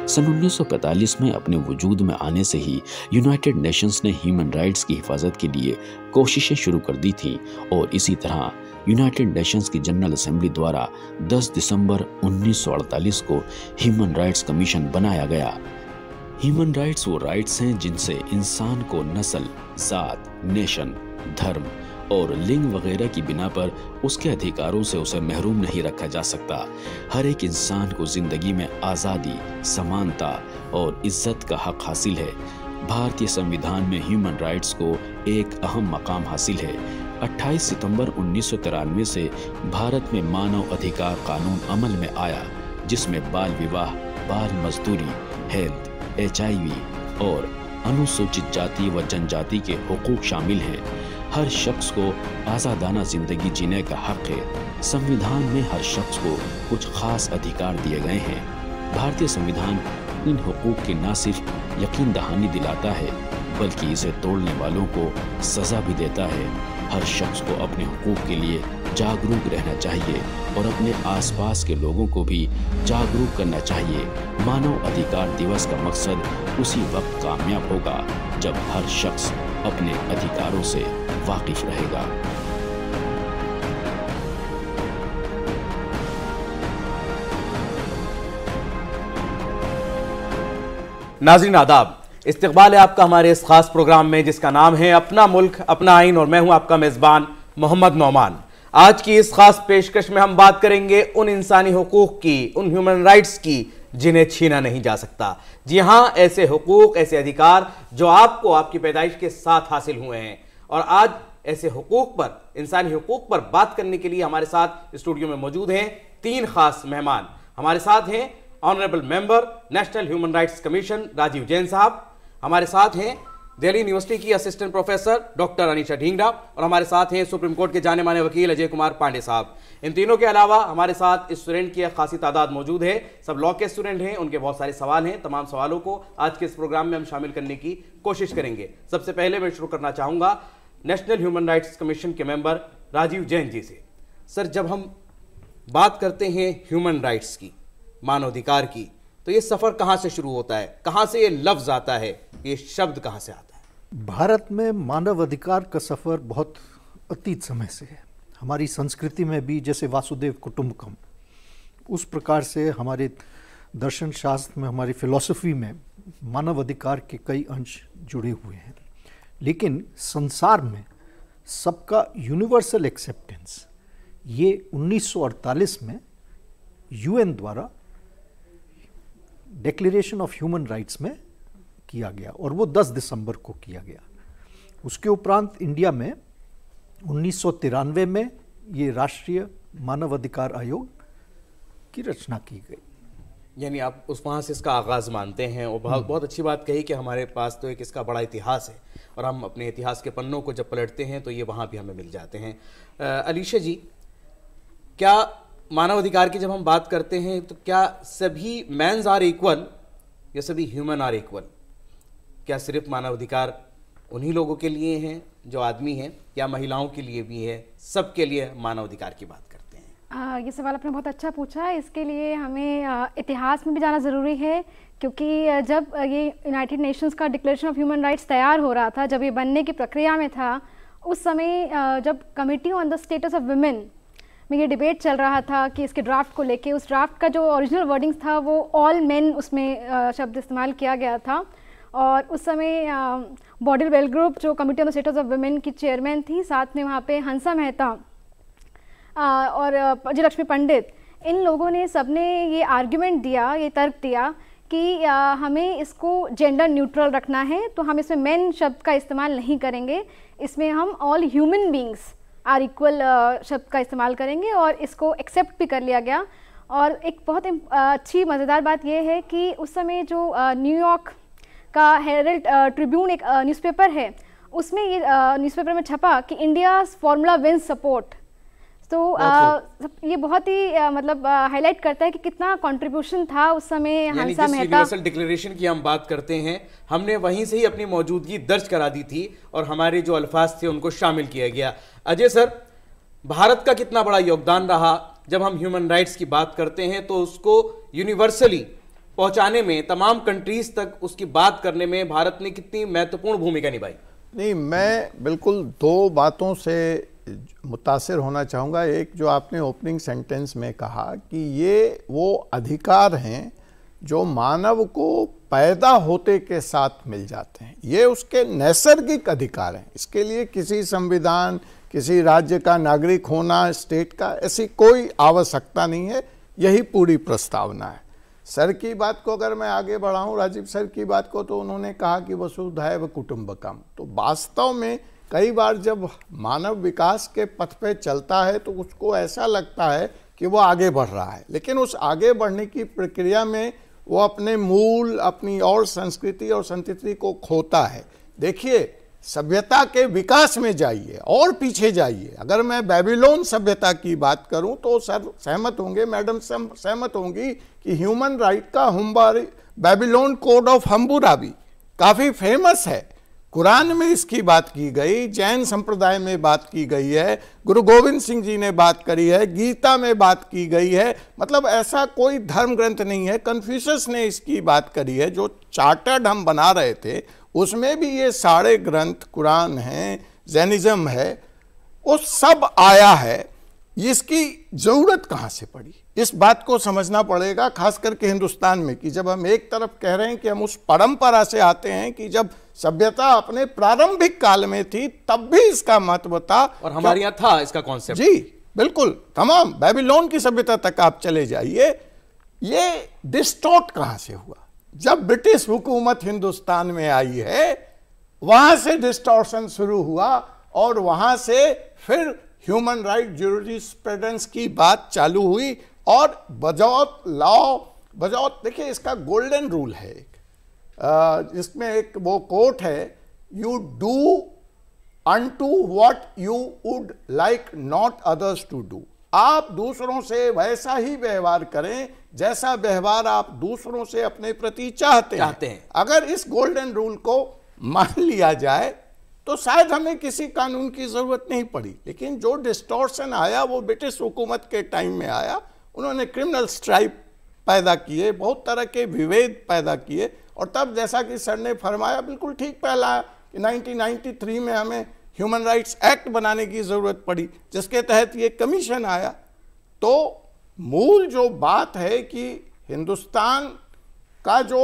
सन 1945 में अपने वजूद में आने से ही यूनाइटेड नेशंस ने ह्यूमन राइट्स की हिफाजत के लिए कोशिशें शुरू कर दी थीं और इसी तरह यूनाइटेड नेशंस की जनरल असेंबली द्वारा 10 दिसंबर 1948 को ह्यूमन राइट्स कमीशन बनाया गया। ह्यूमन राइट्स वो राइट्स हैं जिनसे इंसान को नस्ल, जात, नेशन, धर्म और लिंग वगैरह की बिना पर उसके अधिकारों से उसे महरूम नहीं रखा जा सकता। हर एक इंसान को जिंदगी में आज़ादी, समानता और इज्जत का हक हासिल है। भारतीय संविधान में ह्यूमन राइट्स को एक अहम मकाम हासिल है। 28 सितंबर 1993 से भारत में मानव अधिकार कानून अमल में आया, जिसमें बाल विवाह, बाल मजदूरी, हेल्थ, HIV और अनुसूचित जाति व जनजाति के हुकूक शामिल हैं। हर शख्स को आज़ादाना जिंदगी जीने का हक है। संविधान में हर शख्स को कुछ खास अधिकार दिए गए हैं। भारतीय संविधान इन हुकूक की न सिर्फ यकीन दहानी दिलाता है, बल्कि इसे तोड़ने वालों को सजा भी देता है। हर शख्स को अपने हुकूक के लिए जागरूक रहना चाहिए और अपने आसपास के लोगों को भी जागरूक करना चाहिए। मानव अधिकार दिवस का मकसद उसी वक्त कामयाब होगा जब हर शख्स अपने अधिकारों से वाकिफ रहेगा। नाज़रीन आदाब, इस्तकबाल है आपका हमारे इस खास प्रोग्राम में जिसका नाम है अपना मुल्क अपना आइन, और मैं हूं आपका मेजबान मोहम्मद नौमान। आज की इस खास पेशकश में हम बात करेंगे उन इंसानी हुकूक की, उन ह्यूमन राइट्स की जिन्हें छीना नहीं जा सकता। जी हां, ऐसे हुकूक, ऐसे अधिकार जो आपको आपकी पैदाइश के साथ हासिल हुए हैं। और आज ऐसे हुकूक पर, इंसानी हुकूक पर बात करने के लिए हमारे साथ स्टूडियो में मौजूद हैं 3 खास मेहमान। हमारे साथ हैं honourable member national human rights commission Rajiv Jain sahab, हमारे साथ हैं दिल्ली यूनिवर्सिटी की assistant professor doctor Anisha Dhingra, और हमारे साथ हैं सुप्रीम कोर्ट के जाने माने वकील अजय कुमार पांडे साहब। इन तीनों के अलावा हमारे साथ स्टूडेंट की खासी तादाद मौजूद है। सब लॉ के स्टूडेंट हैं, उनके बहुत सारे सवाल हैं। तमाम सवालों को आज के इस प्रोग्राम में हम शामिल करने की कोशिश करेंगे। सबसे पहले मैं शुरू करना चाहूंगा नेशनल ह्यूमन राइट्स कमीशन के मेंबर राजीव जैन जी से। सर, जब हम बात करते हैं ह्यूमन राइट्स की, मानवाधिकार की, तो ये सफ़र कहाँ से शुरू होता है? कहाँ से ये लफ्ज़ आता है? ये शब्द कहाँ से आता है? भारत में मानव अधिकार का सफ़र बहुत अतीत समय से है। हमारी संस्कृति में भी जैसे वासुदेव कुटुंबकम, उस प्रकार से हमारे दर्शन शास्त्र में, हमारी फिलॉसफी में मानव अधिकार के कई अंश जुड़े हुए हैं। लेकिन संसार में सबका यूनिवर्सल एक्सेप्टेंस ये 1948 में UN द्वारा डिक्लेरेशन ऑफ ह्यूमन राइट्स में किया गया, और वो 10 दिसंबर को किया गया। उसके उपरांत इंडिया में 1993 में ये राष्ट्रीय मानव अधिकार आयोग की रचना की गई। यानी आप उस वहाँ से इसका आगाज़ मानते हैं, और बहुत अच्छी बात कही कि हमारे पास तो एक इसका बड़ा इतिहास है, और हम अपने इतिहास के पन्नों को जब पलटते हैं तो ये वहाँ भी हमें मिल जाते हैं। अलीशा जी, क्या मानव अधिकार की जब हम बात करते हैं तो क्या सभी मैन्स आर इक्वल या सभी ह्यूमन आर इक्वल? क्या सिर्फ मानव अधिकार उन्हीं लोगों के लिए हैं जो आदमी हैं, या महिलाओं के लिए भी है? सबके लिए मानव अधिकार की बात करते हैं। ये सवाल आपने बहुत अच्छा पूछा। इसके लिए हमें इतिहास में भी जाना ज़रूरी है, क्योंकि जब ये यूनाइटेड नेशंस का डिक्लेरेशन ऑफ ह्यूमन राइट्स तैयार हो रहा था, जब ये बनने की प्रक्रिया में था, उस समय जब committee on the status of women में ये डिबेट चल रहा था कि इसके ड्राफ्ट को लेके, उस ड्राफ्ट का जो ओरिजिनल वर्डिंग्स था वो ऑल मेन उसमें शब्द इस्तेमाल किया गया था। और उस समय बॉडी वेल ग्रुप जो committee on the status of women की चेयरमैन थी, साथ में वहाँ पे हंसा मेहता और विजयलक्ष्मी पंडित, इन लोगों ने सबने ये आर्ग्यूमेंट दिया, ये तर्क दिया कि हमें इसको जेंडर न्यूट्रल रखना है, तो हम इसमें मेन शब्द का इस्तेमाल नहीं करेंगे, इसमें हम all human beings are equal शब्द का इस्तेमाल करेंगे, और इसको एक्सेप्ट भी कर लिया गया। और एक बहुत अच्छी मज़ेदार बात यह है कि उस समय जो न्यूयॉर्क का हेरल्ड ट्रिब्यून एक न्यूज़पेपर है, उसमें ये न्यूज़पेपर में छपा कि इंडिया फॉर्मूला विंस सपोर्ट। तो ये बहुत ही मतलब हाईलाइट करता है कि कितना कंट्रीब्यूशन था उस समय हंसा मेहता। यूनिवर्सल डिक्लेरेशन की हम बात करते हैं, हमने वहीं से ही अपनी मौजूदगी दर्ज करा दी थी और हमारे जो अल्फाज थे उनको शामिल किया गया। अजय सर, भारत का कितना बड़ा योगदान रहा? जब हम ह्यूमन राइट्स की बात करते हैं तो उसको यूनिवर्सली पहुंचाने में, तमाम कंट्रीज तक उसकी बात करने में भारत ने कितनी महत्वपूर्ण भूमिका निभाई? नहीं, मैं बिल्कुल दो बातों से मुतासिर होना चाहूँगा। एक, जो आपने ओपनिंग सेंटेंस में कहा कि ये वो अधिकार हैं जो मानव को पैदा होते के साथ मिल जाते हैं, ये उसके नैसर्गिक अधिकार हैं। इसके लिए किसी संविधान, किसी राज्य का नागरिक होना, स्टेट का, ऐसी कोई आवश्यकता नहीं है। यही पूरी प्रस्तावना है। सर की बात को अगर मैं आगे बढ़ाऊं, राजीव सर की बात को, तो उन्होंने कहा कि वसुधैव कुटुंबकम। तो वास्तव में कई बार जब मानव विकास के पथ पे चलता है तो उसको ऐसा लगता है कि वो आगे बढ़ रहा है, लेकिन उस आगे बढ़ने की प्रक्रिया में वो अपने मूल, अपनी और संस्कृति और संस्कृति को खोता है। देखिए, सभ्यता के विकास में जाइए और पीछे जाइए। अगर मैं बेबीलोन सभ्यता की बात करूं तो सर सहमत होंगे, मैडम सहमत होंगी कि ह्यूमन राइट का बेबीलोन कोड ऑफ हम्बुराबी काफ़ी फेमस है। कुरान में इसकी बात की गई, जैन संप्रदाय में बात की गई है, गुरु गोविंद सिंह जी ने बात करी है, गीता में बात की गई है। मतलब ऐसा कोई धर्म ग्रंथ नहीं है। कन्फ्यूशियस ने इसकी बात करी है। जो चार्टर्ड हम बना रहे थे उसमें भी ये सारे ग्रंथ, कुरान है, जैनिज्म है, वो सब आया है। इसकी ज़रूरत कहाँ से पड़ी, इस बात को समझना पड़ेगा, खास करके हिंदुस्तान में, कि जब हम एक तरफ कह रहे हैं कि हम उस परंपरा से आते हैं कि जब सभ्यता अपने प्रारंभिक काल में थी तब भी इसका महत्व था, और हमारे यहाँ था इसका कॉन्सेप्ट। जी बिल्कुल, तमाम बेबीलोन की सभ्यता तक आप चले जाइए। ये डिस्टॉर्ट कहाँ से हुआ? जब ब्रिटिश हुकूमत हिंदुस्तान में आई है, वहां से डिस्टॉर्शन शुरू हुआ और वहां से फिर ह्यूमन राइट ज्यूरिस्प्रूडेंस की बात चालू हुई। और बजौत लॉ, बजौत, देखिए इसका गोल्डन रूल है एक, जिसमें एक वो कोट है, you do unto what you would like not others to do. आप दूसरों से वैसा ही व्यवहार करें जैसा व्यवहार आप दूसरों से अपने प्रति चाहते हैं। अगर इस गोल्डन रूल को मान लिया जाए तो शायद हमें किसी कानून की जरूरत नहीं पड़ी। लेकिन जो डिस्टॉर्शन आया वो ब्रिटिश हुकूमत के टाइम में आया। उन्होंने क्रिमिनल स्ट्राइप पैदा किए, बहुत तरह के विभेद पैदा किए, और तब जैसा कि सर ने फरमाया, बिल्कुल ठीक पहला कि 1993 में हमें ह्यूमन राइट्स एक्ट बनाने की ज़रूरत पड़ी, जिसके तहत ये कमीशन आया। तो मूल जो बात है कि हिंदुस्तान का जो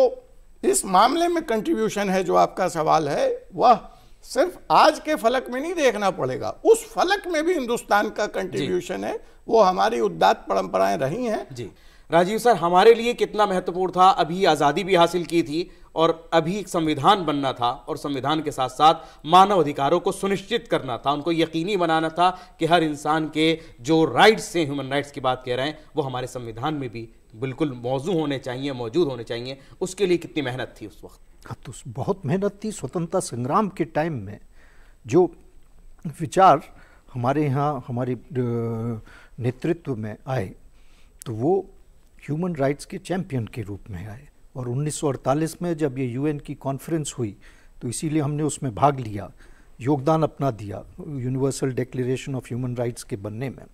इस मामले में कंट्रीब्यूशन है, जो आपका सवाल है, वह सिर्फ आज के फलक में नहीं देखना पड़ेगा, उस फलक में भी हिंदुस्तान का कंट्रीब्यूशन है। वो हमारी उदात्त परंपराएं रही हैं। जी राजीव सर, हमारे लिए कितना महत्वपूर्ण था, अभी आज़ादी भी हासिल की थी और अभी एक संविधान बनना था, और संविधान के साथ साथ मानव अधिकारों को सुनिश्चित करना था, उनको यकीनी बनाना था कि हर इंसान के जो राइट्स हैं, ह्यूमन राइट्स की बात कह रहे हैं, वो हमारे संविधान में भी बिल्कुल मौजूद होने चाहिए। उसके लिए कितनी मेहनत थी उस वक्त? हाँ, तो बहुत मेहनत थी। स्वतंत्रता संग्राम के टाइम में जो विचार हमारे यहाँ हमारे नेतृत्व में आए, तो वो ह्यूमन राइट्स के चैंपियन के रूप में आए। और 1948 में जब ये यूएन की कॉन्फ्रेंस हुई तो इसीलिए हमने उसमें भाग लिया, योगदान अपना दिया universal declaration of human rights के बनने में।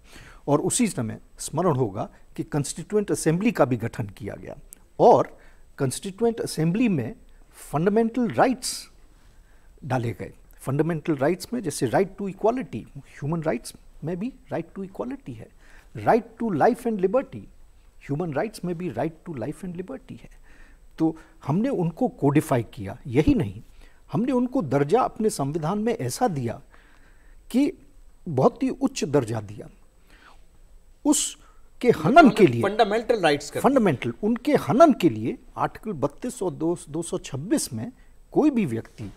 और उसी समय स्मरण होगा कि कंस्टिट्यूएंट असेंबली का भी गठन किया गया, और कंस्टिट्यूएंट असेंबली में फंडामेंटल राइट्स डाले गए। फंडामेंटल राइट्स में जैसे right to equality, human rights में भी राइट टू इक्वालिटी है, right to life and liberty, human rights में भी right to life and liberty है। तो हमने उनको कोडिफाई किया। यही नहीं, हमने उनको दर्जा अपने संविधान में ऐसा दिया कि बहुत ही उच्च दर्जा दिया। उसके हनन के लिए फंडामेंटल राइट्स, फंडामेंटल, उनके हनन के लिए आर्टिकल 32 और 226 में कोई भी व्यक्ति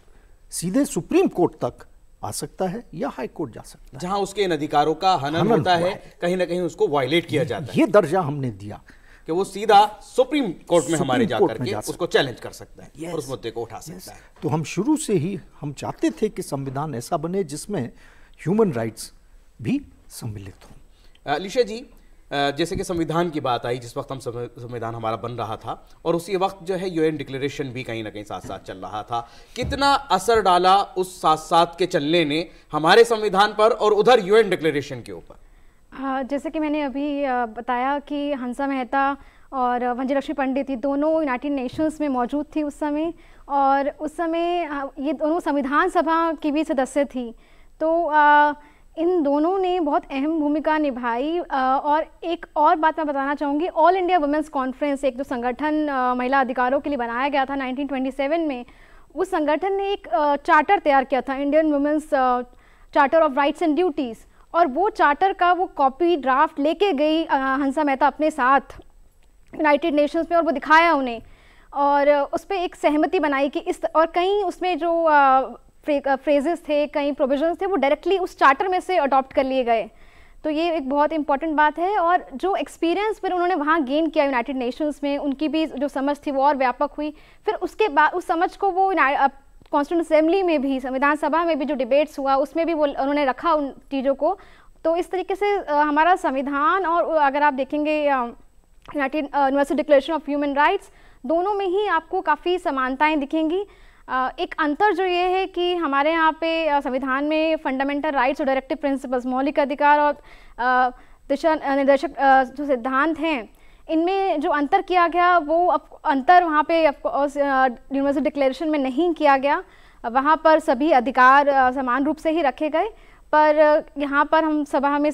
सीधे सुप्रीम कोर्ट तक आ सकता है या हाई कोर्ट जा सकता है। जहां उसके इन अधिकारों का हनन होता है, कहीं ना कहीं उसको वायलेट किया जाता है। ये दर्जा हमने दिया कि वो सीधा सुप्रीम कोर्ट में हमारे जाकर के उसको चैलेंज कर सकता है और उस मुद्दे को उठा सकता है। तो हम शुरू से ही हम चाहते थे कि संविधान ऐसा बने जिसमें ह्यूमन राइट्स भी सम्मिलित हों। लिशा जी, जैसे कि संविधान की बात आई, जिस वक्त हम संविधान हमारा बन रहा था और उसी वक्त जो है यूएन डिक्लेरेशन भी कहीं ना कहीं साथ साथ चल रहा था, कितना असर डाला उस साथ साथ के चलने ने हमारे संविधान पर और उधर यूएन डिक्लेरेशन के ऊपर? जैसे कि मैंने अभी बताया कि हंसा मेहता और वंजलक्ष्मी पंडित, ये दोनों यूनाइटेड नेशंस में मौजूद थी उस समय, और उस समय ये दोनों संविधान सभा की भी सदस्य थी। तो इन दोनों ने बहुत अहम भूमिका निभाई। और एक और बात मैं बताना चाहूँगी, ऑल इंडिया वुमेंस कॉन्फ्रेंस, एक जो संगठन महिला अधिकारों के लिए बनाया गया था 1927 में, उस संगठन ने एक चार्टर तैयार किया था, Indian women's charter of rights and duties, और वो चार्टर का वो कॉपी ड्राफ्ट लेके गई हंसा मेहता अपने साथ यूनाइटेड नेशंस में, और वो दिखाया उन्हें, और उस पर एक सहमति बनाई कि इस, और कई उसमें जो फ्रेजेस थे, कई प्रोविजंस थे, वो डायरेक्टली उस चार्टर में से अडॉप्ट कर लिए गए। तो ये एक बहुत इंपॉर्टेंट बात है। और जो एक्सपीरियंस फिर उन्होंने वहाँ गेन किया यूनाइटेड नेशंस में, उनकी भी जो समझ थी वो और व्यापक हुई। फिर उसके बाद उस समझ को वो कॉन्स्टिट्यूंट असेंबली में भी, संविधान सभा में भी जो डिबेट्स हुआ उसमें भी वो उन्होंने रखा उन चीज़ों को। तो इस तरीके से हमारा संविधान, और अगर आप देखेंगे United universal declaration of human rights, दोनों में ही आपको काफ़ी समानताएं दिखेंगी। एक अंतर जो ये है कि हमारे यहाँ पे संविधान में फंडामेंटल राइट्स और डायरेक्टिव प्रिंसिपल्स, मौलिक अधिकार और दिशा निर्देशक जो सिद्धांत हैं, इनमें जो अंतर किया गया वो अंतर वहाँ पे यूनिवर्सल डिक्लेरेशन में नहीं किया गया। वहाँ पर सभी अधिकार समान रूप से ही रखे गए, पर यहाँ पर हम सभा में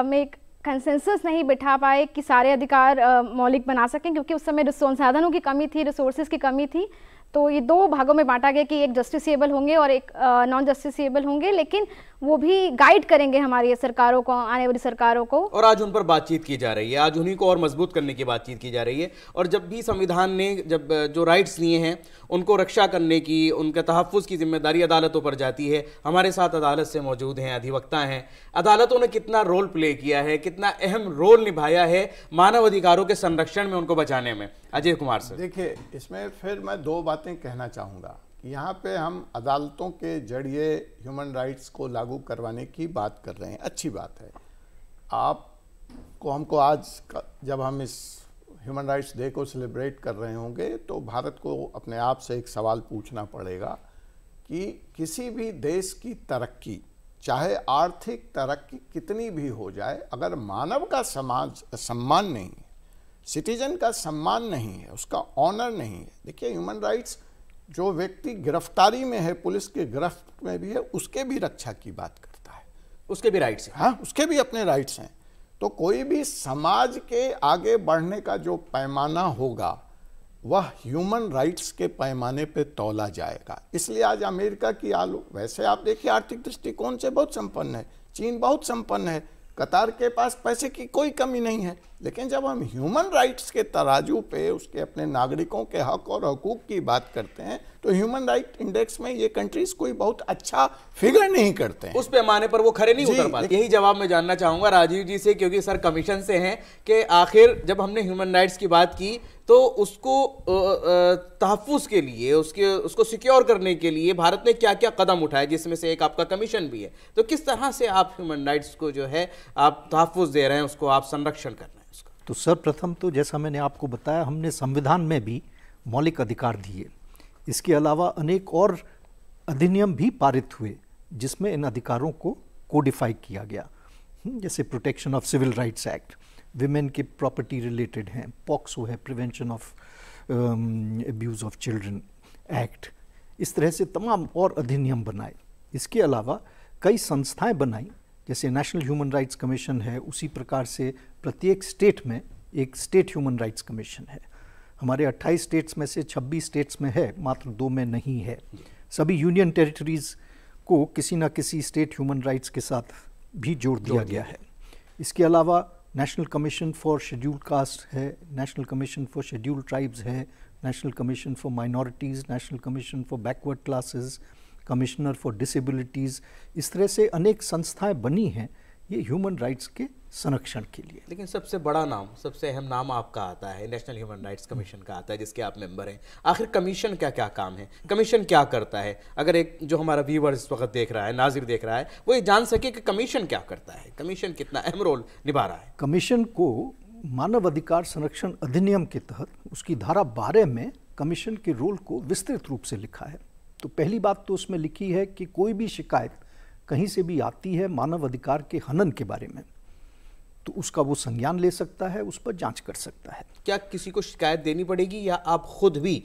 में एक कंसेंसस नहीं बिठा पाए कि सारे अधिकार मौलिक बना सकें, क्योंकि उस समय संसाधनों की कमी थी, रिसोर्सेज की कमी थी। तो ये दो भागों में बांटा गया कि एक जस्टिसेबल होंगे और एक नॉन जस्टिसेबल होंगे, लेकिन वो भी गाइड करेंगे हमारी सरकारों को, आने वाली सरकारों को। और आज उन पर बातचीत की जा रही है, आज उन्हीं को और मजबूत करने की बातचीत की जा रही है। और जब भी संविधान ने जब जो राइट्स लिए हैं उनको रक्षा करने की, उनके तहफ़्फ़ुज़ की जिम्मेदारी अदालतों पर जाती है। हमारे साथ अदालत से मौजूद हैं अधिवक्ता हैं। अदालतों ने कितना रोल प्ले किया है, कितना अहम रोल निभाया है मानव अधिकारों के संरक्षण में, उनको बचाने में? अजय कुमार सर। देखिए, इसमें फिर मैं दो बातें कहना चाहूँगा। यहाँ पे हम अदालतों के जरिए ह्यूमन राइट्स को लागू करवाने की बात कर रहे हैं, अच्छी बात है। हमको आज जब हम इस ह्यूमन राइट्स डे को सेलिब्रेट कर रहे होंगे तो भारत को अपने आप से एक सवाल पूछना पड़ेगा कि किसी भी देश की तरक्की, चाहे आर्थिक तरक्की कितनी भी हो जाए, अगर मानव का सम्मान नहीं है, सिटीजन का सम्मान नहीं है, उसका ऑनर नहीं है। देखिए, ह्यूमन राइट्स, जो व्यक्ति गिरफ्तारी में है, पुलिस के गिरफ्त में भी है, उसके भी रक्षा की बात करता है, उसके भी राइट्स हैं। हाँ, उसके भी अपने राइट्स हैं। तो कोई भी समाज के आगे बढ़ने का जो पैमाना होगा वह ह्यूमन राइट्स के पैमाने पे तौला जाएगा। इसलिए आज अमेरिका की वैसे आप देखिए आर्थिक दृष्टिकोण से बहुत संपन्न है, चीन बहुत संपन्न है, कतार के पास पैसे की कोई कमी नहीं है, लेकिन जब हम ह्यूमन राइट्स के तराजू पे उसके अपने नागरिकों के हक और हकूक की बात करते हैं तो ह्यूमन राइट इंडेक्स में ये कंट्रीज कोई बहुत अच्छा फिगर नहीं करते हैं, उस पैमाने पर वो खरे नहीं उतर पाते। यही जवाब मैं जानना चाहूंगा राजीव जी से, क्योंकि सर कमीशन से हैं, कि आखिर जब हमने ह्यूमन राइट्स की बात की तो उसको तहफ़्फ़ुज़ के लिए, उसको सिक्योर करने के लिए भारत ने क्या क्या कदम उठाए, जिसमें से एक आपका कमीशन भी है। तो किस तरह से आप ह्यूमन राइट्स को जो है आप तहफ़्फ़ुज़ दे रहे हैं, उसको आप संरक्षण कर रहे हैं उसका? तो सर्वप्रथम तो जैसा मैंने आपको बताया, हमने संविधान में भी मौलिक अधिकार दिए। इसके अलावा अनेक और अधिनियम भी पारित हुए जिसमें इन अधिकारों को कोडिफाई किया गया, जैसे protection of civil rights act, women के प्रॉपर्टी रिलेटेड हैं, पॉक्सो है, prevention of abuse of children act, इस तरह से तमाम और अधिनियम बनाए। इसके अलावा कई संस्थाएं बनाई, जैसे नेशनल ह्यूमन राइट्स कमीशन है, उसी प्रकार से प्रत्येक स्टेट में एक स्टेट ह्यूमन राइट्स कमीशन है। हमारे 28 स्टेट्स में से 26 स्टेट्स में है, मात्र 2 में नहीं है। सभी यूनियन टेरिटरीज़ को किसी न किसी स्टेट ह्यूमन राइट्स के साथ भी जोड़ दिया गया है। इसके अलावा National Commission for Scheduled Caste है, National Commission for Scheduled Tribes है, National Commission for Minorities, National Commission for Backward Classes, Commissioner for Disabilities, इस तरह से अनेक संस्थाएं बनी हैं ये ह्यूमन राइट्स के संरक्षण के लिए। लेकिन सबसे बड़ा नाम, सबसे अहम नाम आपका आता है, नेशनल ह्यूमन राइट्स कमीशन का आता है, जिसके आप मेंबर हैं। आखिर कमीशन क्या क्या काम है, कमीशन क्या करता है? अगर एक जो हमारा व्यूअर इस वक्त देख रहा है, नाजिर देख रहा है, वो ये जान सके कि कमीशन क्या करता है, कमीशन कितना अहम रोल निभा रहा है। कमीशन को मानव अधिकार संरक्षण अधिनियम के तहत उसकी धारा 12 में कमीशन के रोल को विस्तृत रूप से लिखा है। तो पहली बात तो उसमें लिखी है कि कोई भी शिकायत कहीं से भी आती है मानव अधिकार के हनन के बारे में, तो उसका वो संज्ञान ले सकता है, उस पर जांच कर सकता है। क्या किसी को शिकायत देनी पड़ेगी या आप खुद भी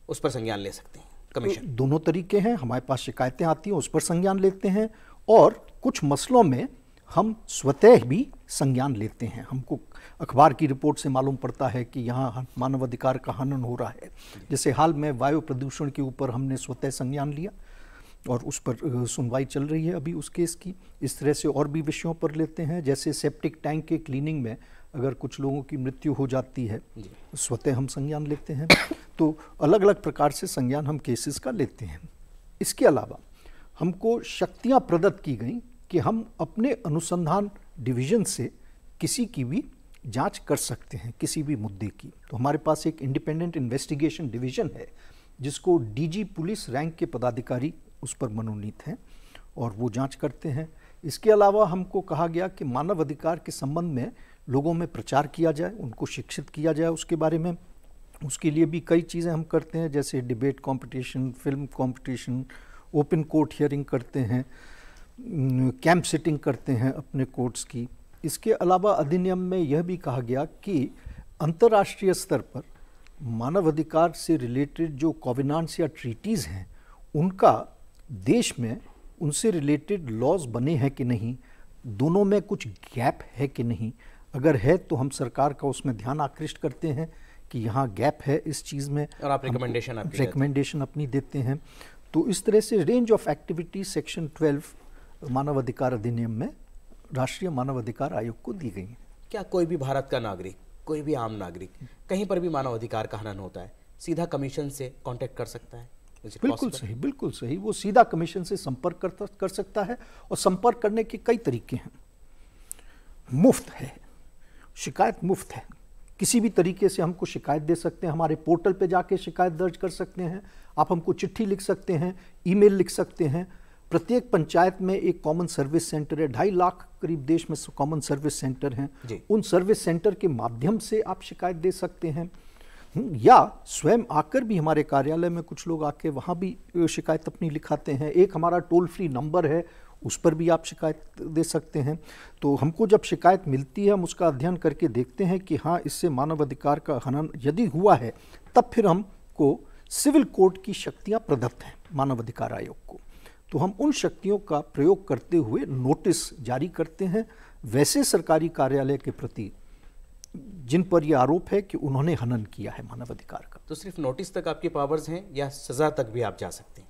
उस पर संज्ञान ले सकते हैं? कमीशन तो दोनों तरीके हैं, हमारे पास शिकायतें आती हैं, उस पर संज्ञान लेते हैं, और कुछ मसलों में हम स्वतः भी संज्ञान लेते हैं। हमको अखबार की रिपोर्ट से मालूम पड़ता है कि यहाँ मानवाधिकार का हनन हो रहा है। जैसे हाल में वायु प्रदूषण के ऊपर हमने स्वतः संज्ञान लिया और उस पर सुनवाई चल रही है अभी उस केस की। इस तरह से और भी विषयों पर लेते हैं, जैसे सेप्टिक टैंक के क्लीनिंग में अगर कुछ लोगों की मृत्यु हो जाती है, स्वतः हम संज्ञान लेते हैं। तो अलग अलग प्रकार से संज्ञान हम केसेस का लेते हैं। इसके अलावा हमको शक्तियां प्रदत्त की गई कि हम अपने अनुसंधान डिवीजन से किसी की भी जांच कर सकते हैं, किसी भी मुद्दे की। तो हमारे पास एक इंडिपेंडेंट इन्वेस्टिगेशन डिवीजन है जिसको डीजी पुलिस रैंक के पदाधिकारी उस पर मनोनीत हैं और वो जांच करते हैं। इसके अलावा हमको कहा गया कि मानव अधिकार के संबंध में लोगों में प्रचार किया जाए, उनको शिक्षित किया जाए उसके बारे में। उसके लिए भी कई चीज़ें हम करते हैं, जैसे debate competition, film competition, open court hearing करते हैं, कैंप सिटिंग करते हैं अपने कोर्ट्स की। इसके अलावा अधिनियम में यह भी कहा गया कि अंतर्राष्ट्रीय स्तर पर मानव अधिकार से रिलेटेड जो कॉवेनेंट्स या ट्रीटीज़ हैं उनका देश में उनसे रिलेटेड लॉज बने हैं कि नहीं, दोनों में कुछ गैप है कि नहीं। अगर है तो हम सरकार का उसमें ध्यान आकृष्ट करते हैं कि यहाँ गैप है इस चीज़ में, और आप रिकमेंडेशन अपनी देते हैं। तो इस तरह से रेंज ऑफ एक्टिविटी सेक्शन 12 मानव अधिकार अधिनियम में राष्ट्रीय मानव अधिकार आयोग को दी गई है। क्या कोई भी भारत का नागरिक, कोई भी आम नागरिक कहीं पर भी मानव अधिकार का हनन होता है, सीधा कमीशन से कांटेक्ट कर सकता है? बिल्कुल सही, बिल्कुल सही। वो सीधा कमीशन से संपर्क कर सकता है, और संपर्क करने के कई तरीके हैं। मुफ्त है, शिकायत मुफ्त है। किसी भी तरीके से हमको शिकायत दे सकते हैं, हमारे पोर्टल पे जाके शिकायत दर्ज कर सकते हैं। आप हमको चिट्ठी लिख सकते हैं, ईमेल लिख सकते हैं। प्रत्येक पंचायत में एक कॉमन सर्विस सेंटर है, 2.5 लाख करीब देश में कॉमन सर्विस सेंटर हैं। उन सर्विस सेंटर के माध्यम से आप शिकायत दे सकते हैं, या स्वयं आकर भी हमारे कार्यालय में कुछ लोग आके वहाँ भी शिकायत अपनी लिखाते हैं। एक हमारा टोल फ्री नंबर है, उस पर भी आप शिकायत दे सकते हैं। तो हमको जब शिकायत मिलती है हम उसका अध्ययन करके देखते हैं कि हाँ इससे मानव अधिकार का हनन यदि हुआ है, तब फिर हमको सिविल कोर्ट की शक्तियाँ प्रदत्त हैं मानव अधिकार आयोग को। तो हम उन शक्तियों का प्रयोग करते हुए नोटिस जारी करते हैं वैसे सरकारी कार्यालय के प्रति जिन पर यह आरोप है कि उन्होंने हनन किया है मानव अधिकार का। तो सिर्फ नोटिस तक आपकी पावर्स हैं या सजा तक भी आप जा सकते हैं?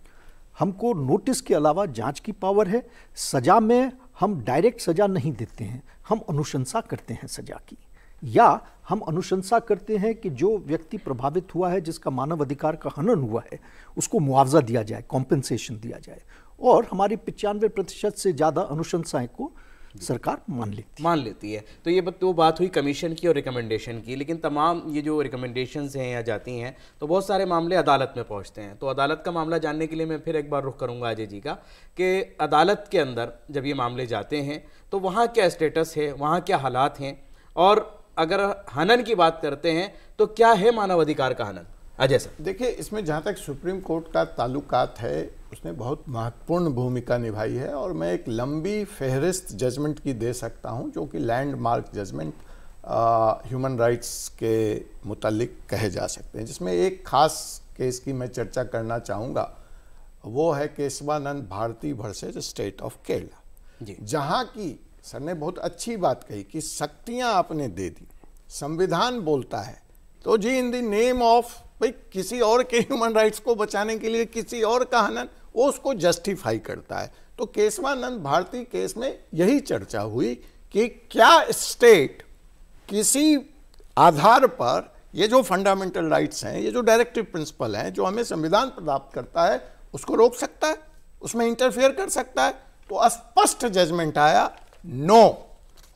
हमको नोटिस के अलावा जांच की पावर है। सजा में हम डायरेक्ट सजा नहीं देते हैं, हम अनुशंसा करते हैं सजा की, या हम अनुशंसा करते हैं कि जो व्यक्ति प्रभावित हुआ है, जिसका मानव अधिकार का हनन हुआ है, उसको मुआवजा दिया जाए, कॉम्पेंसेशन दिया जाए। और हमारी 95% से ज़्यादा अनुशंसाएं को सरकार मान लेती है। तो ये तो बात हुई कमीशन की और रिकमेंडेशन की, लेकिन तमाम ये जो रिकमेंडेशंस हैं या जाती हैं तो बहुत सारे मामले अदालत में पहुंचते हैं। तो अदालत का मामला जानने के लिए मैं फिर एक बार रुख करूंगा अजय जी का, कि अदालत के अंदर जब ये मामले जाते हैं तो वहाँ क्या स्टेटस है, वहाँ क्या हालात हैं, और अगर हनन की बात करते हैं तो क्या है मानव अधिकार का हनन? अजय सर, देखिए, इसमें जहाँ तक सुप्रीम कोर्ट का ताल्लुकात है उसने बहुत महत्वपूर्ण भूमिका निभाई है, और मैं एक लंबी फहरिस्त जजमेंट की दे सकता हूँ जो कि लैंडमार्क जजमेंट ह्यूमन राइट्स के मुतालिक कहे जा सकते हैं। जिसमें एक खास केस की मैं चर्चा करना चाहूँगा, वो है Kesavananda Bharati versus state of Kerala, जहाँ की सर ने बहुत अच्छी बात कही कि शक्तियाँ आपने दे दी, संविधान बोलता है, तो जी इन द नेम ऑफ भाई किसी और के ह्यूमन राइट्स को बचाने के लिए किसी और का हनन, वो उसको जस्टिफाई करता है। तो केशवानंद भारती केस में यही चर्चा हुई कि क्या स्टेट किसी आधार पर ये जो फंडामेंटल राइट्स हैं, ये जो डायरेक्टिव प्रिंसिपल हैं जो हमें संविधान प्रदान करता है, उसको रोक सकता है, उसमें इंटरफेयर कर सकता है। तो स्पष्ट जजमेंट आया नो,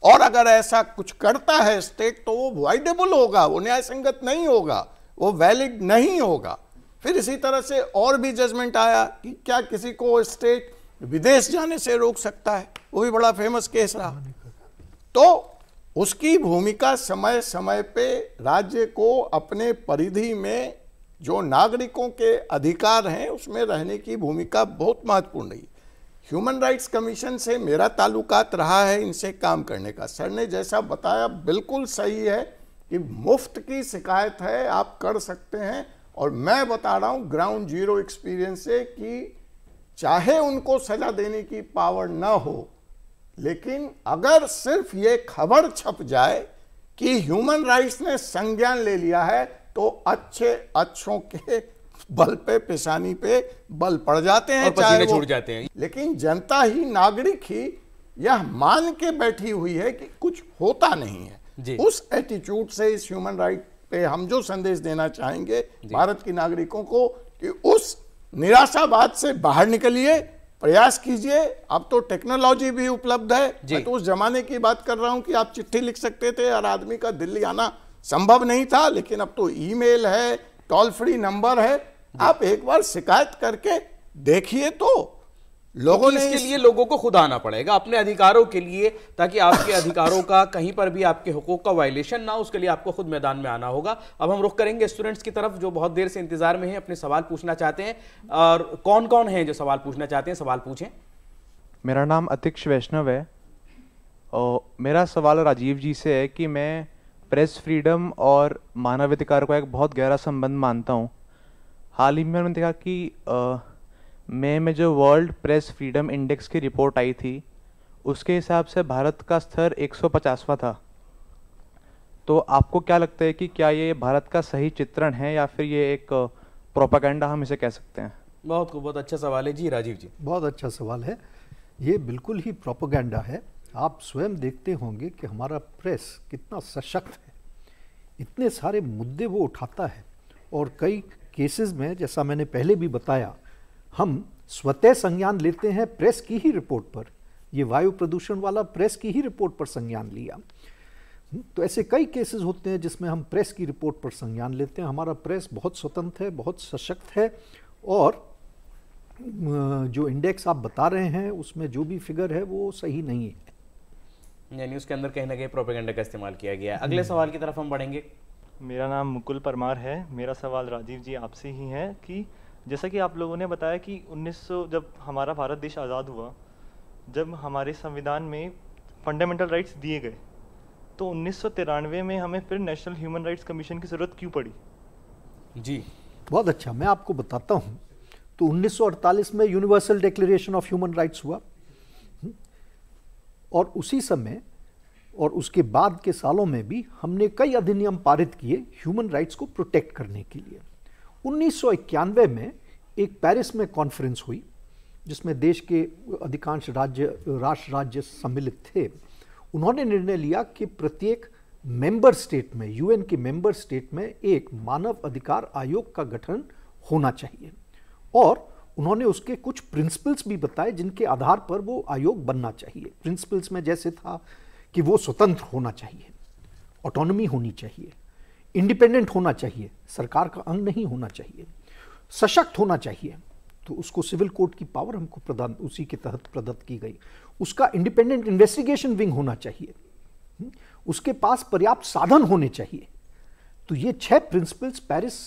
और अगर ऐसा कुछ करता है स्टेट तो वो वाइडेबल होगा, वो न्याय संगत नहीं होगा, वो वैलिड नहीं होगा। फिर इसी तरह से और भी जजमेंट आया कि क्या किसी को स्टेट विदेश जाने से रोक सकता है, वो भी बड़ा फेमस केस रहा। तो उसकी भूमिका समय समय पे राज्य को अपने परिधि में जो नागरिकों के अधिकार हैं उसमें रहने की भूमिका बहुत महत्वपूर्ण रही। ह्यूमन राइट्स कमीशन से मेरा ताल्लुकात रहा है इनसे काम करने का। सर ने जैसा बताया बिल्कुल सही है कि मुफ्त की शिकायत है, आप कर सकते हैं। और मैं बता रहा हूं ग्राउंड जीरो एक्सपीरियंस से कि चाहे उनको सजा देने की पावर ना हो, लेकिन अगर सिर्फ ये खबर छप जाए कि ह्यूमन राइट्स ने संज्ञान ले लिया है तो अच्छों के बल पे, पेशानी पे बल पड़ जाते हैं, पसीने छूट जाते हैं। लेकिन जनता ही, नागरिक ही यह मान के बैठी हुई है कि कुछ होता नहीं है। उस एटीट्यूड से इस ह्यूमन राइट पे हम जो संदेश देना चाहेंगे भारत के नागरिकों को कि उस निराशावाद से बाहर निकलिए, प्रयास कीजिए। अब तो टेक्नोलॉजी भी उपलब्ध है। मैं तो उस जमाने की बात कर रहा हूं कि आप चिट्ठी लिख सकते थे, हर आदमी का दिल्ली आना संभव नहीं था, लेकिन अब तो ईमेल है, टोल फ्री नंबर है। आप एक बार शिकायत करके देखिए तो लोगों ने इसके लिए लोगों को खुद आना पड़ेगा अपने अधिकारों के लिए, ताकि आपके अधिकारों का कहीं पर भी आपके हुकूक का वायलेशन ना हो, उसके लिए आपको खुद मैदान में आना होगा। अब हम रुख करेंगे स्टूडेंट्स की तरफ जो बहुत देर से इंतजार में हैं, अपने सवाल पूछना चाहते हैं। और कौन कौन हैं जो सवाल पूछना चाहते हैं? सवाल पूछें। मेरा नाम अतिक्ष वैष्णव है और मेरा सवाल राजीव जी से है कि मैं प्रेस फ्रीडम और मानवाधिकार का एक बहुत गहरा संबंध मानता हूँ। हाल ही में मैंने देखा कि मई में जो वर्ल्ड प्रेस फ्रीडम इंडेक्स की रिपोर्ट आई थी, उसके हिसाब से भारत का स्तर 150वां था। तो आपको क्या लगता है कि क्या ये भारत का सही चित्रण है या फिर ये एक प्रोपेगेंडा हम इसे कह सकते हैं? बहुत अच्छा सवाल है जी। राजीव जी, बहुत अच्छा सवाल है। ये बिल्कुल ही प्रोपेगेंडा है। आप स्वयं देखते होंगे कि हमारा प्रेस कितना सशक्त है, इतने सारे मुद्दे वो उठाता है। और कई केसेस में, जैसा मैंने पहले भी बताया, हम स्वतः संज्ञान लेते हैं प्रेस की ही रिपोर्ट पर। ये वायु प्रदूषण वाला प्रेस की ही रिपोर्ट पर संज्ञान लिया। तो ऐसे कई केसेस होते हैं जिसमें हम प्रेस की रिपोर्ट पर संज्ञान लेते हैं। हमारा प्रेस बहुत स्वतंत्र है, बहुत सशक्त है। और जो इंडेक्स आप बता रहे हैं उसमें जो भी फिगर है वो सही नहीं है, यानी उसके अंदर कहीं ना कहीं प्रोपेगेंडा का इस्तेमाल किया गया है। अगले सवाल की तरफ हम बढ़ेंगे। मेरा नाम मुकुल परमार है। मेरा सवाल राजीव जी आपसे ही है कि जैसा कि आप लोगों ने बताया कि 1900 जब हमारा भारत देश आज़ाद हुआ, जब हमारे संविधान में फंडामेंटल राइट्स दिए गए, तो 1993 में हमें फिर नेशनल ह्यूमन राइट्स कमीशन की ज़रूरत क्यों पड़ी? जी बहुत अच्छा, मैं आपको बताता हूँ। तो 1948 में universal declaration of human rights हुआ और उसी समय और उसके बाद के सालों में भी हमने कई अधिनियम पारित किए ह्यूमन राइट्स को प्रोटेक्ट करने के लिए। 1991 में एक पेरिस में कॉन्फ्रेंस हुई जिसमें देश के अधिकांश राष्ट्र राज्य सम्मिलित थे। उन्होंने निर्णय लिया कि प्रत्येक मेंबर स्टेट में, यूएन के मेंबर स्टेट में एक मानव अधिकार आयोग का गठन होना चाहिए। और उन्होंने उसके कुछ प्रिंसिपल्स भी बताए जिनके आधार पर वो आयोग बनना चाहिए। प्रिंसिपल्स में जैसे था कि वो स्वतंत्र होना चाहिए, ऑटोनॉमी होनी चाहिए, इंडिपेंडेंट होना चाहिए, सरकार का अंग नहीं होना चाहिए, सशक्त होना चाहिए। तो उसको सिविल कोर्ट की पावर हमको प्रदान उसी के तहत प्रदत्त की गई। उसका इंडिपेंडेंट इन्वेस्टिगेशन विंग होना चाहिए, उसके पास पर्याप्त साधन होने चाहिए। तो ये 6 प्रिंसिपल्स पेरिस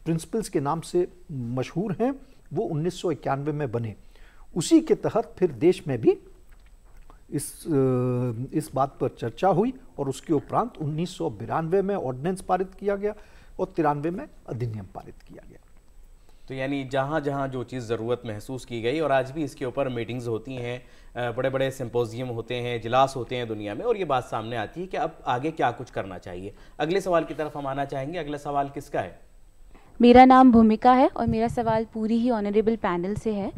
प्रिंसिपल्स के नाम से मशहूर हैं, वो 1991 में बने। उसी के तहत फिर देश में भी इस बात पर चर्चा हुई और उसके उपरांत 1992 में ऑर्डिनेंस पारित किया गया और 93 में अधिनियम पारित किया गया। तो यानी जहाँ जहाँ जो चीज़ ज़रूरत महसूस की गई, और आज भी इसके ऊपर मीटिंग्स होती हैं, बड़े बड़े सिंपोजियम होते हैं, इजलास होते हैं दुनिया में, और ये बात सामने आती है कि अब आगे क्या कुछ करना चाहिए। अगले सवाल की तरफ हम आना चाहेंगे। अगला सवाल किसका है? मेरा नाम भूमिका है और मेरा सवाल पूरी ही ऑनरेबल पैनल से है।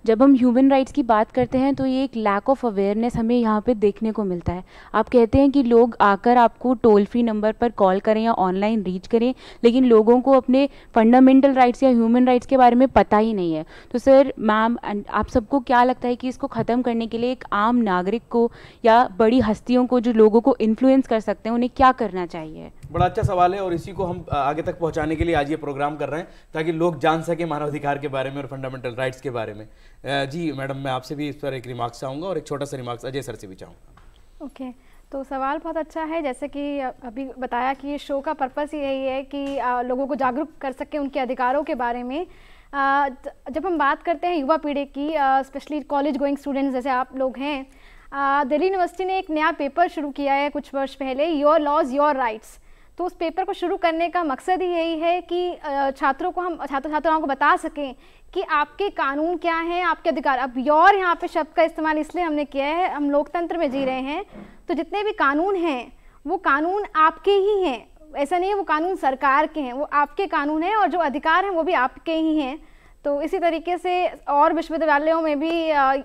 जब हम ह्यूमन राइट्स की बात करते हैं तो ये एक लैक ऑफ अवेयरनेस हमें यहाँ पे देखने को मिलता है। आप कहते हैं कि लोग आकर आपको टोल फ्री नंबर पर कॉल करें या ऑनलाइन रीच करें, लेकिन लोगों को अपने फंडामेंटल राइट्स या ह्यूमन राइट्स के बारे में पता ही नहीं है। तो सर, मैम, आप सबको क्या लगता है कि इसको ख़त्म करने के लिए एक आम नागरिक को या बड़ी हस्तियों को जो लोगों को इन्फ्लुएंस कर सकते हैं, उन्हें क्या करना चाहिए? बड़ा अच्छा सवाल है और इसी को हम आगे तक पहुंचाने के लिए आज ये प्रोग्राम कर रहे हैं ताकि लोग जान सके मानवाधिकार के बारे में और फंडामेंटल राइट्स के बारे में। जी मैडम, मैं आपसे भी इस पर एक रिमार्क्स चाहूँगा और एक छोटा सा रिमार्क्स अजय सर से भी चाहूँगा। ओके, तो सवाल बहुत अच्छा है। जैसे कि अभी बताया कि ये शो का पर्पस यही है कि लोगों को जागरूक कर सके उनके अधिकारों के बारे में। जब हम बात करते हैं युवा पीढ़ी की, स्पेशली कॉलेज गोइंग स्टूडेंट्स जैसे आप लोग हैं, दिल्ली यूनिवर्सिटी ने एक नया पेपर शुरू किया है कुछ वर्ष पहले, योर लॉज योर राइट्स। तो उस पेपर को शुरू करने का मकसद ही यही है कि छात्रों को हम छात्राओं को बता सकें कि आपके कानून क्या हैं, आपके अधिकार। अब योर यहाँ पे शब्द का इस्तेमाल इसलिए हमने किया है, हम लोकतंत्र में जी रहे हैं, तो जितने भी कानून हैं वो कानून आपके ही हैं, ऐसा नहीं है वो कानून सरकार के हैं, वो आपके कानून हैं, और जो अधिकार हैं वो भी आपके ही हैं। तो इसी तरीके से और विश्वविद्यालयों में भी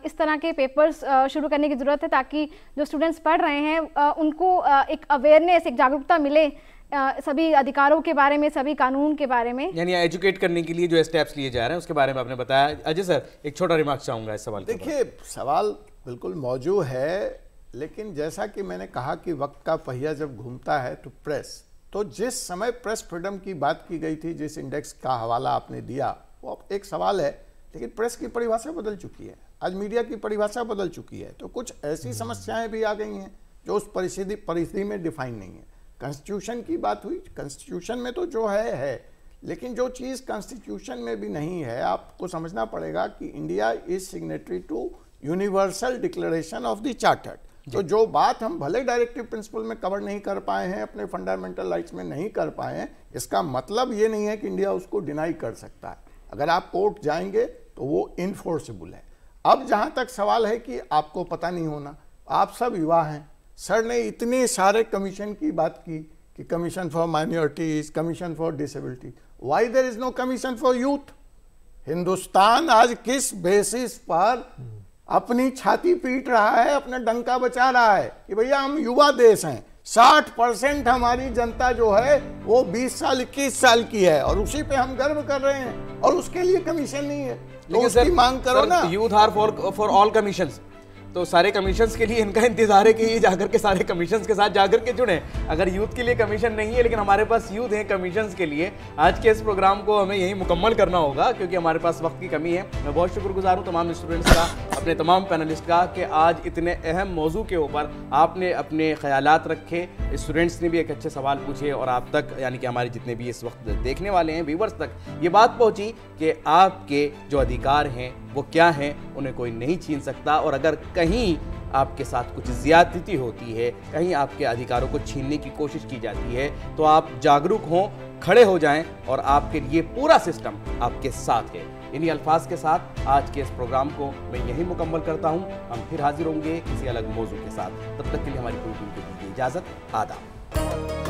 इस तरह के पेपर्स शुरू करने की ज़रूरत है, ताकि जो स्टूडेंट्स पढ़ रहे हैं उनको एक अवेयरनेस, एक जागरूकता मिले सभी अधिकारों के बारे में, सभी कानून के बारे में। यानी एजुकेट करने के लिए जो स्टेप्स लिए जा रहे हैं उसके बारे में आपने बताया। अजय सर, एक छोटा रिमार्क चाहूँगा इस सवाल। देखिए, सवाल बिल्कुल मौजूद है, लेकिन जैसा कि मैंने कहा कि वक्त का पहिया जब घूमता है तो प्रेस, तो जिस समय प्रेस फ्रीडम की बात की गई थी, जिस इंडेक्स का हवाला आपने दिया, वो एक सवाल है, लेकिन प्रेस की परिभाषा बदल चुकी है, आज मीडिया की परिभाषा बदल चुकी है। तो कुछ ऐसी समस्याएं भी आ गई हैं जो उस परिस्थिति में डिफाइन नहीं है। कॉन्स्टिट्यूशन की बात हुई, कॉन्स्टिट्यूशन में तो जो है, लेकिन जो चीज़ कॉन्स्टिट्यूशन में भी नहीं है, आपको समझना पड़ेगा कि India is signatory to universal declaration of the chartered. तो जो बात हम भले डायरेक्टिव प्रिंसिपल में कवर नहीं कर पाए हैं, अपने फंडामेंटल राइट्स में नहीं कर पाए हैं, इसका मतलब ये नहीं है कि इंडिया उसको डिनाई कर सकता है। अगर आप कोर्ट जाएंगे तो वो इनफोर्सेबल है। अब जहाँ तक सवाल है कि आपको पता नहीं होना, आप सब युवा हैं, सर ने इतने सारे कमीशन की बात की कि commission for minorities, commission for disability, why there is no commission for youth? Hindustan आज किस बेसिस पर अपनी छाती पीट रहा है, अपना डंका बचा रहा है कि भैया हम युवा देश हैं, 60% हमारी जनता जो है वो 20 साल 21 साल की है, और उसी पे हम गर्व कर रहे हैं, और उसके लिए कमीशन नहीं है, तो उसकी मांग करो ना। Youth are for all commissions, तो सारे कमीशंस के लिए इनका इंतजार है कि ये जाकर के सारे कमीशंस के साथ जाकर के जुड़े। अगर यूथ के लिए कमीशन नहीं है, लेकिन हमारे पास यूथ है कमीशंस के लिए, आज के इस प्रोग्राम को हमें यही मुकम्मल करना होगा क्योंकि हमारे पास वक्त की कमी है। मैं बहुत शुक्रगुजार हूँ तमाम स्टूडेंट्स का, अपने तमाम पैनलिस्ट का, कि आज इतने अहम मौजू के ऊपर आपने अपने ख्यालात रखे, स्टूडेंट्स ने भी एक अच्छे सवाल पूछे, और आप तक, यानी कि हमारे जितने भी इस वक्त देखने वाले हैं व्यूवर्स तक ये बात पहुँची कि आपके जो अधिकार हैं वो क्या हैं, उन्हें कोई नहीं छीन सकता। और अगर कहीं आपके साथ कुछ ज़्यादती होती है, कहीं आपके अधिकारों को छीनने की कोशिश की जाती है, तो आप जागरूक हों, खड़े हो जाएं, और आपके लिए पूरा सिस्टम आपके साथ है। इन्हीं अल्फाज के साथ आज के इस प्रोग्राम को मैं यही मुकम्मल करता हूं। हम फिर हाजिर होंगे किसी अलग मौजू के साथ, तब तक के लिए हमारी पूरी टीम को दीजिए इजाज़त। आदाब।